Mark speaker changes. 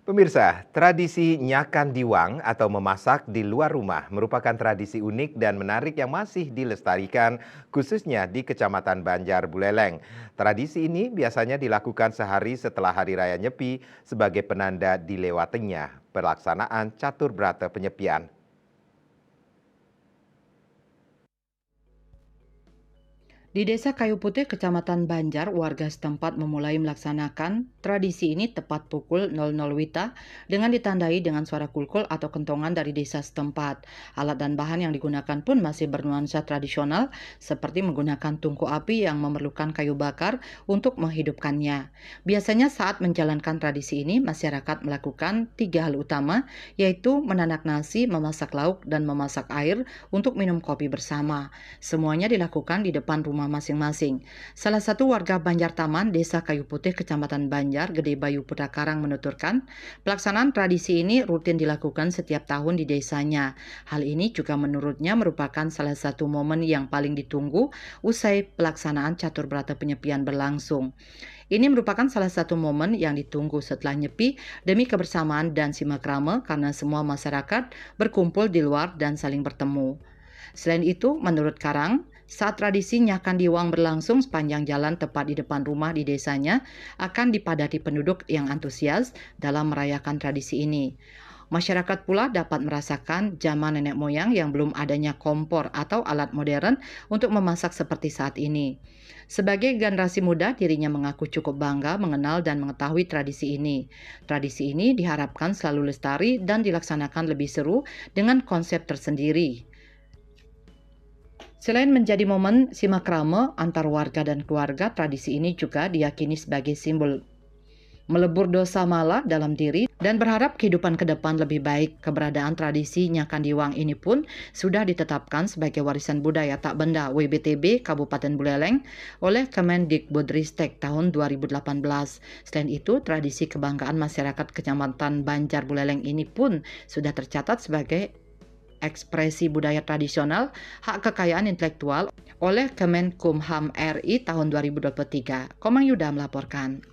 Speaker 1: Pemirsa, tradisi nyakan diwang atau memasak di luar rumah merupakan tradisi unik dan menarik yang masih dilestarikan khususnya di Kecamatan Banjar Buleleng. Tradisi ini biasanya dilakukan sehari setelah Hari Raya Nyepi sebagai penanda dilewatinya pelaksanaan catur berata penyepian.
Speaker 2: Di Desa Kayu Putih, Kecamatan Banjar, warga setempat memulai melaksanakan tradisi ini tepat pukul 00 WITA dengan ditandai dengan suara kulkul atau kentongan dari desa setempat. Alat dan bahan yang digunakan pun masih bernuansa tradisional seperti menggunakan tungku api yang memerlukan kayu bakar untuk menghidupkannya. Biasanya saat menjalankan tradisi ini, masyarakat melakukan 3 hal utama, yaitu menanak nasi, memasak lauk, dan memasak air untuk minum kopi bersama. Semuanya dilakukan di depan rumah masing-masing. Salah satu warga Banjar Taman, Desa Kayu Putih, Kecamatan Banjar, Gede Bayu Putra Karang menuturkan, pelaksanaan tradisi ini rutin dilakukan setiap tahun di desanya. Hal ini juga menurutnya merupakan salah satu momen yang paling ditunggu usai pelaksanaan catur berata penyepian berlangsung. Ini merupakan salah satu momen yang ditunggu setelah nyepi demi kebersamaan dan simakrame karena semua masyarakat berkumpul di luar dan saling bertemu. Selain itu, menurut Karang, saat tradisi Nyakan Diwang berlangsung, sepanjang jalan tepat di depan rumah di desanya akan dipadati penduduk yang antusias dalam merayakan tradisi ini. Masyarakat pula dapat merasakan zaman nenek moyang yang belum adanya kompor atau alat modern untuk memasak seperti saat ini. Sebagai generasi muda, dirinya mengaku cukup bangga mengenal dan mengetahui tradisi ini. Tradisi ini diharapkan selalu lestari dan dilaksanakan lebih seru dengan konsep tersendiri. Selain menjadi momen simakrame antar warga dan keluarga, tradisi ini juga diyakini sebagai simbol melebur dosa malah dalam diri dan berharap kehidupan ke depan lebih baik. Keberadaan tradisi Nyakan Diwang ini pun sudah ditetapkan sebagai warisan budaya tak benda WBTB Kabupaten Buleleng oleh Kemendikbudristek tahun 2018. Selain itu, tradisi kebanggaan masyarakat Kecamatan Banjar Buleleng ini pun sudah tercatat sebagai ekspresi budaya tradisional, hak kekayaan intelektual oleh Kemenkumham RI tahun 2023. Komang Yuda melaporkan.